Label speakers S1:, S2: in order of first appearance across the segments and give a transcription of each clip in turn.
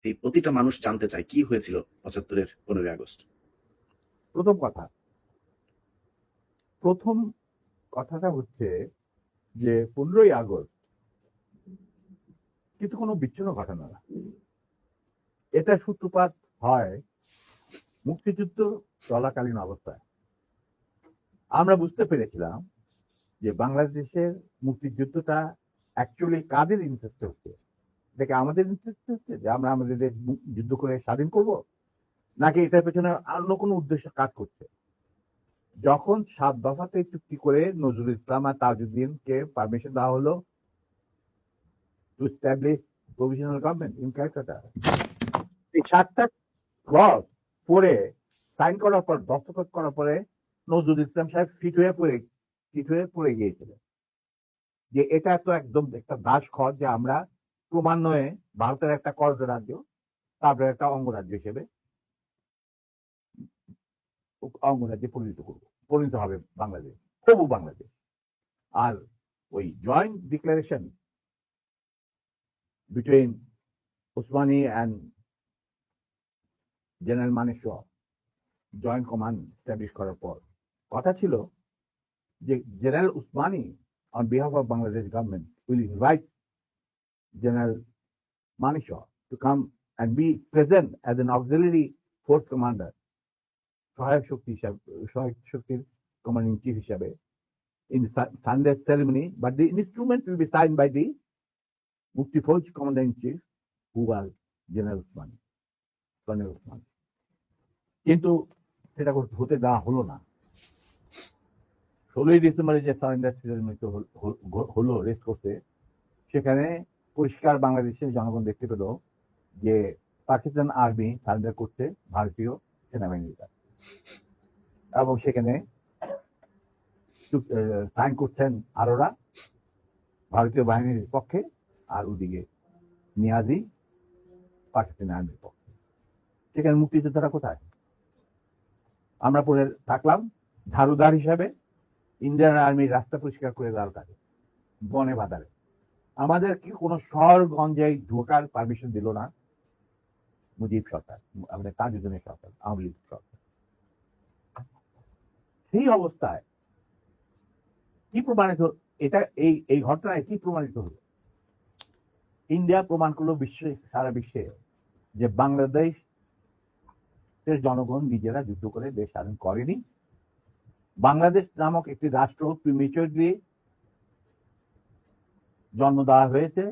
S1: এই প্রতিটা মানুষ জানতে চায় কি হয়েছিল ৭৫-এর ১৫ই আগস্ট।
S2: প্রথম কথাটা হচ্ছে যে 15ই আগস্ট কিন্তু কোনো বিচ্ছিন্ন ঘটনা না। এটা সূত্রপাত হয় মুক্তিযুদ্ধ চলাকালীন অবস্থায়। আমরা বুঝতে পেরেছিলাম যে বাংলাদেশের মুক্তিযুদ্ধটা অ্যাকচুয়ালি কাদের ইন্টারেস্টে হচ্ছে। দেখে আমাদের ইন্টারেস্টে হচ্ছে যে আমরা আমাদের দেশ যুদ্ধ করে স্বাধীন করব, নাকি এটার পেছনে অন্য কোনো উদ্দেশ্য কাজ করছে। যখন 7 দফাতে চুক্তি করে নজরুল ইসলাম আর তাজউদ্দিনকে পারমিশন দেওয়া হলো to establish provisional government in Calcutta, এই 7টা ক্লজ পড়ে সাইন করার পর, দস্তখত করার পরে নজরুল ইসলাম সাহেব ফিট হয়ে পড়ে গিয়েছিলেন যে এটা তো একদম একটা দাস খর, যে আমরা ক্রমান্বয়ে ভারতের একটা করজ রাজ্য, তারপরে একটা অঙ্গরাজ্য হিসেবে অঙ্গরাজ্যে পরিণত হবে বাংলাদেশ, হবু বাংলাদেশ। আর ওই joint declaration between Usmani and general Manekshaw joint command establish করার পর কথা ছিল যে general Usmani on behalf of Bangladesh government will invite General Maneshaw to come and be present as an auxiliary force commander, সহায়ক শক্তির commanding chief হিসাবে in the Sunday ceremony, but the instrument will be signed by the Mufti Fauj commander in chief, who was General Usmani, Colonel Usmani. কিন্তু সেটা হতে দেওয়া হলো না। 16ই ডিসেম্বরে যে সারেন্ডার সেরেমনি হলো রেস করতে, সেখানে পরিষ্কার বাংলাদেশের জনগণ দেখতে পেল যে পাকিস্তান আর্মি সারেন্ডার করছে ভারতীয় সেনাবাহিনীর কাছে, এবং সেখানে সাইন করছেন আরোরা ভারতীয় বাহিনীর পক্ষে, আর ওদিকে নিয়াজি পাকিস্তানি আর্মির পক্ষে। সেখানে মুক্তিযোদ্ধারা কোথায়? আমরা পরে থাকলাম ঝাড়ুদার হিসাবে ইন্ডিয়ান আর্মির রাস্তা পরিষ্কার করে দেওয়ার কাজে, বনে বাজারে। আমাদের কি কোনো শহরগঞ্জে ঢোকার পারমিশন দিল না মুজিব সরকার, আমাদের তাজউদ্দিনের সরকার, আওয়ামী লীগ সরকার। সেই অবস্থায় কি প্রমাণিত, এটা এই ঘটনায় কি প্রমাণিত হলো? ইন্ডিয়া প্রমাণ করলো সারা বিশ্বে যে বাংলাদেশের জনগণ নিজেরা যুদ্ধ করে দেশ স্বাধীন করেনি। বাংলাদেশ নামক একটি রাষ্ট্র প্রিমেচুরলি জন্ম দেওয়া হয়েছে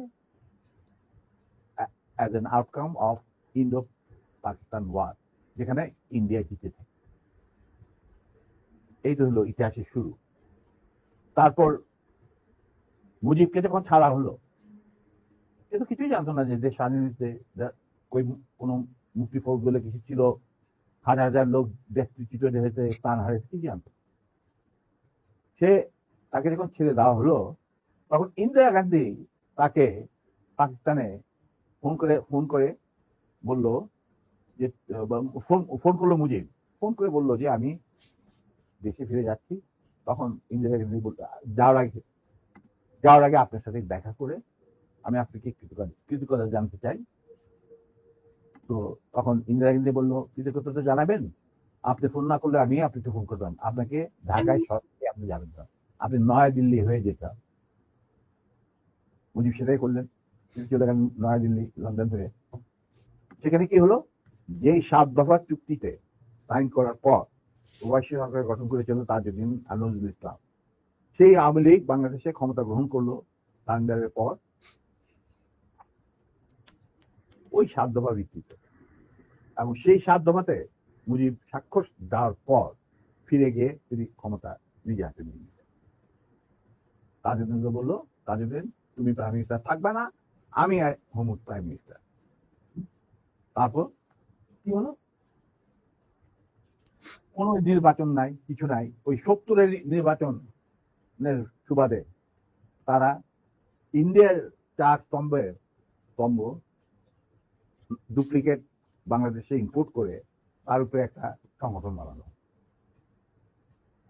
S2: as an outcome of Indo-Pakistan war, যেখানে ইন্ডিয়া জিতেছে। এই তো হলো ইতিহাসের শুরু। তারপর মুজিবকে যখন ছাড়া হলো, কিন্তু কিছুই জানতো না যে দেশ স্বাধীন হয়েছে, কোন মুক্তি ফৌজ বলে কিছু ছিল, হাজার হাজার লোক দেশচ্যুত হয়েছে, প্রাণ হারিয়েছে, কি জানতো। তাকে যখন ছেড়ে দেওয়া হলো, তখন ইন্দিরা গান্ধী তাকে পাকিস্তানে ফোন করে বললো যে, ফোন করলো মুজিব, ফোন করে বললো যে আমি দেশে ফিরে যাচ্ছি। তখন ইন্দিরা গান্ধী বলতো যাওয়ার আগে আপনার সাথে দেখা করে আমি আপনাকে কৃতজ্ঞতা জানতে চাই। তো তখন ইন্দিরা গান্ধী বললো, কৃতজ্ঞতা জানাবেন, আপনি ফোন না করলে আমি আপনাকে ফোন করতাম, আপনাকে ঢাকায় সরকারে আপনি যাবেন না, আপনি নয়াদিল্লি হয়ে যেতাম। মুজিব সেটাই করলেন, চলে গেলেন নয়াদিল্লি, লন্ডন হয়ে। সেখানে কি হলো, যেই 7 দফার চুক্তিতে সাইন করার পর প্রবাসী সরকার গঠন করেছিল তাজউদ্দিন আর নজরুল ইসলাম, সেই আওয়ামী লীগ বাংলাদেশে ক্ষমতা গ্রহণ করলো সারেন্ডারের পর ওই 7 দফা ভিত্তিতে। এবং সেই 7 দফাতে মুজিব স্বাক্ষর দেওয়ার পর ফিরে গিয়ে তিনি ক্ষমতা নিজে হাতে নিয়ে নিলেন। তাজউদ্দিনকে বললো, তাজউদ্দিন তুমি প্রাইম মিনিস্টার থাকবে না, আমি হোম প্রাইম মিনিস্টার। তারপর কি হলো, কোন নির্বাচন নাই, কিছু নাই। ওই 70-এর নির্বাচনের সুবাদে তারা ইন্ডিয়ার 4 স্তম্ভ ডুপ্লিকেট বাংলাদেশে ইম্পোর্ট করে তার উপরে একটা সংগঠন বানানো,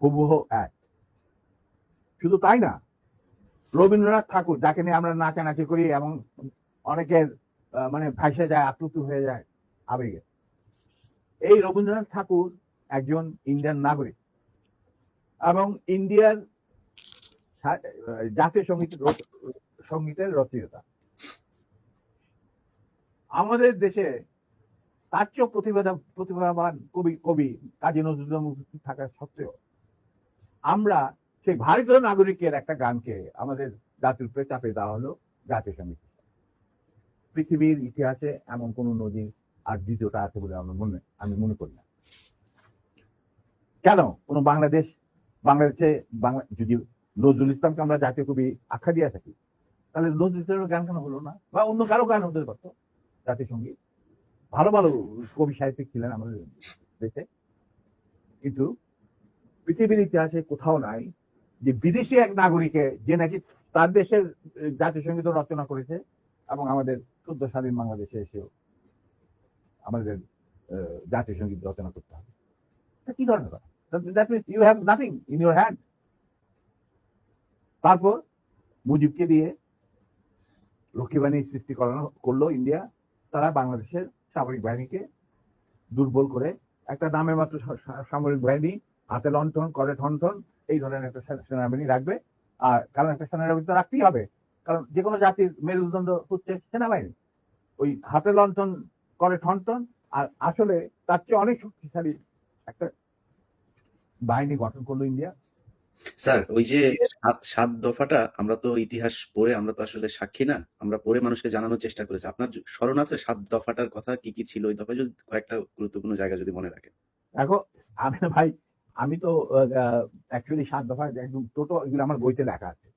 S2: হুবহু এক। শুধু তাই না, রবীন্দ্রনাথ ঠাকুর, যাকে নিয়ে আমরা নাচানাচি করি এবং অনেকের মানে ভাসে যায়, আপ্লুত হয়ে যায় আবেগে। এই রবীন্দ্রনাথ ঠাকুর একজন ইন্ডিয়ান নাগরিক এবং ইন্ডিয়ার জাতীয় সঙ্গীতের রচয়িতা। আমাদের দেশে তার চেয়েও প্রতিভাবান কবি কাজী নজরুল উপস্থিত থাকা সত্ত্বেও আমরা সেই ভারতীয় নাগরিকের একটা গানকে আমাদের জাতির উপরে চাপে দেওয়া হলো জাতীয় সঙ্গীত। পৃথিবীর ইতিহাসে এমন কোন নজির আর দ্বিতীয়টা আছে বলে আমি মনে করি না। কেন কোনো বাংলাদেশে যদি নজরুল ইসলামকে আমরা জাতীয় কবি আখ্যা দিয়ে থাকি, তাহলে নজরুল ইসলামের গান কেন হলো না? বা অন্য কারো গান হতে পারত জাতীয় সঙ্গীত। ভালো ভালো কবি সাহিত্যিক ছিলেন আমাদের দেশে, কিন্তু পৃথিবীর ইতিহাসে কোথাও নাই যে বিদেশি এক নাগরিকে যে নাকি তার দেশের জাতীয় সঙ্গীত রচনা করেছে এবং আমাদের 14 স্বাধীন বাংলাদেশে এসেও আমাদের জাতীয় সঙ্গীত রচনা করতে হবে। কি ধরনের কথা? That means you have nothing in your hand. তারপর মুজিবকে দিয়ে লক্ষ্মীবাহিনী সৃষ্টি করলো ইন্ডিয়া। তারা বাংলাদেশের সামরিক বাহিনীকে দুর্বল করে একটা নামে মাত্র সামরিক বাহিনী, হাতে লণ্ঠন করে ঠনঠন, এই ধরনের একটা সেনাবাহিনী রাখবে। আর কারণ একটা সেনাবাহিনী তো রাখতেই হবে, কারণ যে কোনো জাতির মেরুদণ্ড হচ্ছে সেনাবাহিনী। ওই হাতে লণ্ঠন করে ঠনঠন, আর আসলে তার চেয়ে অনেক শক্তিশালী একটা বাহিনী গঠন করলো ইন্ডিয়া।
S1: স্যার, ওই যে 7 দফাটা আমরা তো ইতিহাস পড়ে, আমরা তো আসলে সাক্ষী না, আমরা পড়ে মানুষকে জানানোর চেষ্টা করেছি। আপনার স্মরণ আছে 7 দফাটার কথা? কি কি ছিল ওই দফায়? যদি কয়েকটা গুরুত্বপূর্ণ জায়গা যদি মনে রাখেন।
S2: দেখো ভাই, আমি তো অ্যাকচুয়ালি 7 দফা একদম টোটো এগুলো আমার বইতে লেখা আছে।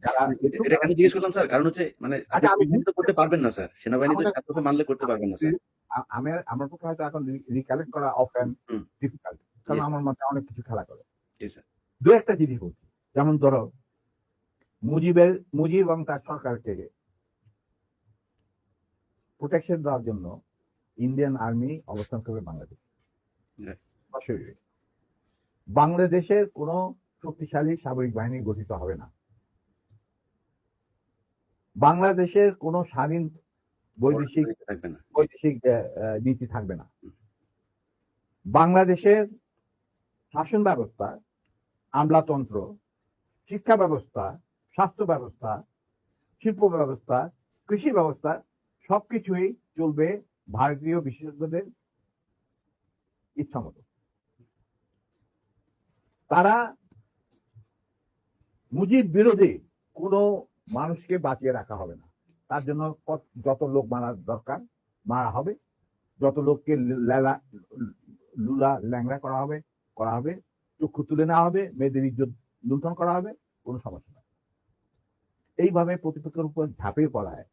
S2: যারা
S1: এটা কেন জিজ্ঞেস করলাম স্যার, কারণ হচ্ছে মানে আপনি
S2: আমি
S1: সেনাবাহিনী তো করতে পারবেন না স্যার, সেনাবাহিনী তো 7 দফা মানলে করতে পারবেন না স্যার।
S2: আমার পক্ষে হয়তো এখন রিকালেক্ট করা অফেন ডিফিকাল্ট, কারণ আমার মাথায় অনেক কিছু খেলা করে।
S1: জি স্যার।
S2: দু একটা জিনিস বলছি, যেমন ধরো মুজিব এবং তার সরকারকে প্রোটেকশন দেওয়ার জন্য ইন্ডিয়ান আর্মি অবস্থান করবে বাংলাদেশ। বাংলাদেশের কোন শক্তিশালী সামরিক বাহিনী গঠিত হবে না। বাংলাদেশের কোন স্বাধীন বৈদেশিক নীতি থাকবে না। বাংলাদেশের শাসন ব্যবস্থা, আমলাতন্ত্র, শিক্ষা ব্যবস্থা, স্বাস্থ্য ব্যবস্থা, শিল্প ব্যবস্থা, কৃষি ব্যবস্থা সবকিছুই চলবে ভারতীয় বিশেষজ্ঞদের ইচ্ছা মতো। তারা মুজিব বিরোধী কোনো মানুষকে বাঁচিয়ে রাখা হবে না। তার জন্য যত লোক মারা দরকার মারা হবে, যত লোককে লুলা ল্যাংড়া করা হবে, চক্ষু তুলে নেওয়া হবে, মেয়েদের ইজ্জত লুণ্ঠন করা হবে, কোনো সমস্যা নেই। এইভাবে প্রতিপক্ষের উপর ঝাঁপিয়ে পড়ায়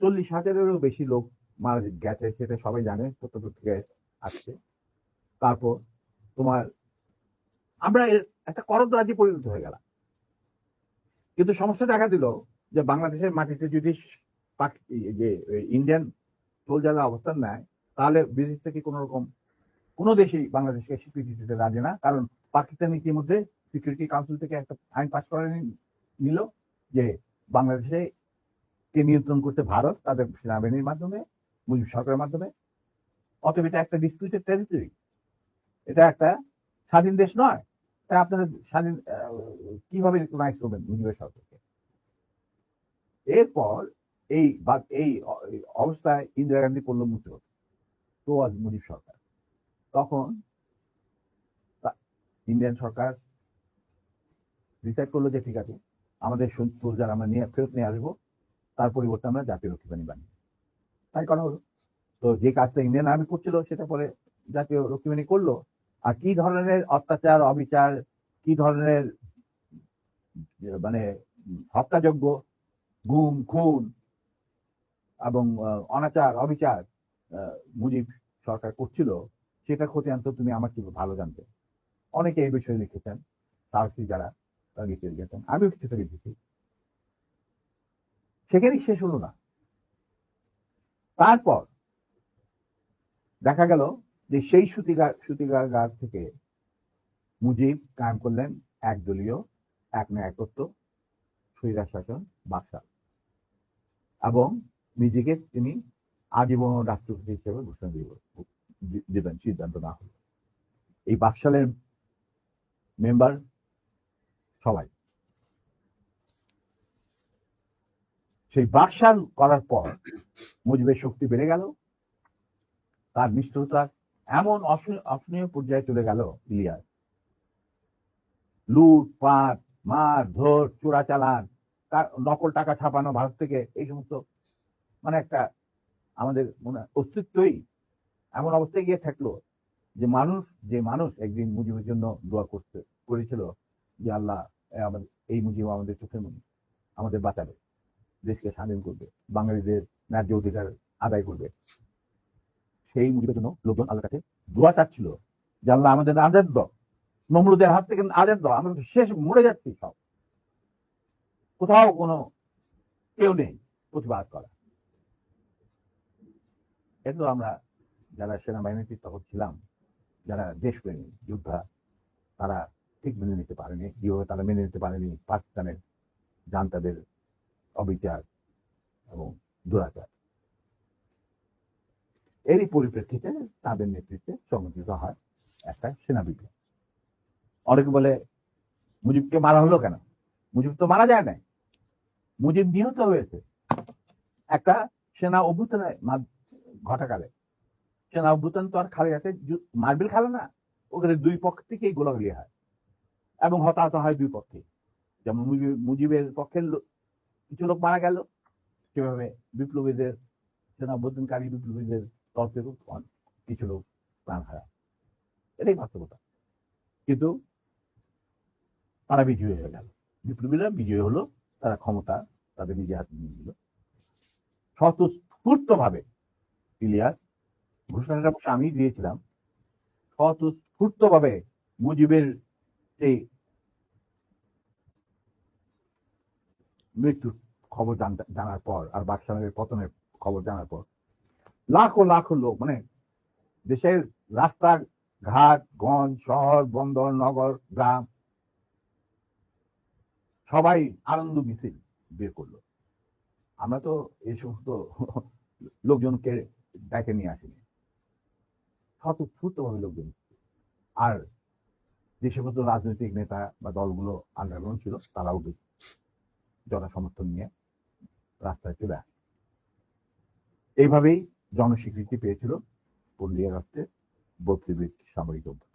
S2: 40,000-এরও বেশি লোক মারা গেছে, সেটা সবাই জানে, প্রত্যক্ষ থেকে আসছে। তারপর তোমার আমরা একটা করদ রাজ্যে পরিণত হয়ে গেলাম। কিন্তু সমস্যা দেখা দিল যে বাংলাদেশের মাটিতে যদি যে ইন্ডিয়ান সোলজাররা অবস্থান নেয়, তাহলে বিদেশ থেকে কোনো দেশই বাংলাদেশকে স্বীকৃতি দিতে রাজি না। কারণ পাকিস্তান ইতিমধ্যে সিকিউরিটি কাউন্সিল থেকে একটা আইন পাস করে নিল যে বাংলাদেশে কে নিয়ন্ত্রণ করতে ভারত তাদের সেনাবাহিনীর মাধ্যমে, মুজিব সরকারের মাধ্যমে। অতএব এটা একটা ডিসপিউটেড টেরিটরি, এটা একটা স্বাধীন দেশ নয়। তাই আপনারা স্বাধীন কিভাবে রিকগনাইজ করবেন মুজিবের সরকারকে? এরপর এই অবস্থায় ইন্দিরা গান্ধী পড়ল মুক্ত, তো আজ মুজিব সরকার। তখন ইন্ডিয়ান সরকার ডিসাইড করলো যে ঠিক আছে, আমাদের সোলজার আমরা ফেরত নিয়ে আসবো, তার পরিবর্তে আমরা জাতীয় রক্ষী বাহিনী বানিয়ে, তাই করা হলো। তো যে কাজটা ইন্ডিয়ান আর্মি করছিল সেটা পরে জাতীয় রক্ষী বাহিনী করলো। আর কি ধরনের অত্যাচার, অবিচার, কি ধরনের মানে হত্যাযজ্ঞ, গুম, খুন এবং অনাচার, অবিচার মুজিব সরকার করছিল, সেটা খতিয়ান তো তুমি আমার থেকে ভালো জানতে। অনেকে এই বিষয়ে লিখেছেন, সাহসী যারা লিখে গেছেন, আমিও কিছুটা লিখেছি। সেখানেই শেষ হলো না। তারপর দেখা গেল যে সেই সুতিকাগার থেকে মুজিব কায়েম করলেন একদলীয় এক ন্যায়তত্ত্ব, স্বৈরাশাসন, বাকশাল। এবং নিজেকে তিনি আজীবন রাষ্ট্রপতি হিসেবে ঘোষণা দিবেন সিদ্ধান্ত না হলো। এই বাকশালের মেম্বার সবাই সেই বাকশাল করার পর মুজিবের শক্তি বেড়ে গেল, তার নিষ্ঠুরতা এমন অসহনীয় পর্যায়ে চলে গেল। ইলিয়াস লুটপাট, মার ধর, চোরাচালান, নকল টাকা ছাপানো ভারত থেকে, এই সমস্ত মানে একটা আমাদের মনে অস্তিত্বই এমন অবস্থায় গিয়ে থাকলো যে মানুষ একদিন মুজিবের জন্য দোয়া করেছিল যে আল্লাহ আমাদের এই মুজিব আমাদের চোখের মনি, আমাদের বাঁচাবে, দেশকে স্বাধীন করবে, বাঙালিদের ন্যায্য অধিকার আদায় করবে। সেই মুজিবের জন্য লোকজন আল্লাহর কাছে দোয়া চাচ্ছিল যে আল্লাহ আমাদের আজাদ দাও, নমরুদের হাত থেকে আজাদ দাও, আমরা শেষ মরে যাচ্ছি, সব কোথাও কোনো কেউ নেই প্রতিবাদ করা। এগুলো আমরা যারা সেনাবাহিনীতে তখন ছিলাম, যারা দেশপ্রেমী যোদ্ধা, তারা ঠিক মেনে নিতে পারেনি। কিভাবে তারা মেনে নিতে পারেনি পাকিস্তানের জান্তাদের অবিচার এবং দুরাচার। এরই পরিপ্রেক্ষিতে তাদের নেতৃত্বে সংগঠিত হয় একটা সেনা বিপ্লব। অনেকে বলে মুজিবকে মারা হলো কেন? মুজিব তো মারা যায় নাই, মুজিব নিহত হয়েছে একটা সেনা অভ্যুত্থানের ঘটাকালে। সেনা অভ্যুত্থান তো আর খালি আছে মার্বেল খেলে না, ওখানে দুই পক্ষ থেকেই গোলাগুলি হয় এবং হতাহত হয় দুই পক্ষে। যেমন মুজিবের পক্ষের কিছু লোক মারা গেল, সেভাবে বিপ্লবীদের সেনা অভ্যুত্থানকারী বিপ্লবীদের তরফেও কিছু লোক প্রাণ হারায়। এটাই বাস্তবতা। কিন্তু তারা বিজয়ী হয়ে গেল, বিপ্লবীরা বিজয়ী হলো, তারা ক্ষমতা তাদের নিজে হাতে নিয়ে নিল স্বতঃস্ফূর্ত ভাবে। ইলিয়াস ঘোষণাটা আমি দিয়েছিলাম, স্বতঃস্ফূর্ত ভাবে মুজিবের সেই মৃত্যুর খবর জানার পর আর বাকশালের পতনের খবর জানার পর লাখো লাখো লোক, মানে দেশের রাস্তা ঘাট, গঞ্জ, শহর, বন্দর, নগর, গ্রাম, সবাই আনন্দ মিছিল বের করলো। আমরা তো এই সমস্ত লোকজনকে ডেকে নিয়ে আসিনি, স্বতঃস্ফূর্ত ভাবে লোকজন। আর যে সমস্ত রাজনৈতিক নেতা বা দলগুলো আন্ডারগ্রাউন্ড ছিল, তারাও জনসমর্থন নিয়ে রাস্তায় চলে আসে। এইভাবেই জনস্বীকৃতি পেয়েছিল 15 আগস্টে 32 সামরিক অভ্যুত্থান।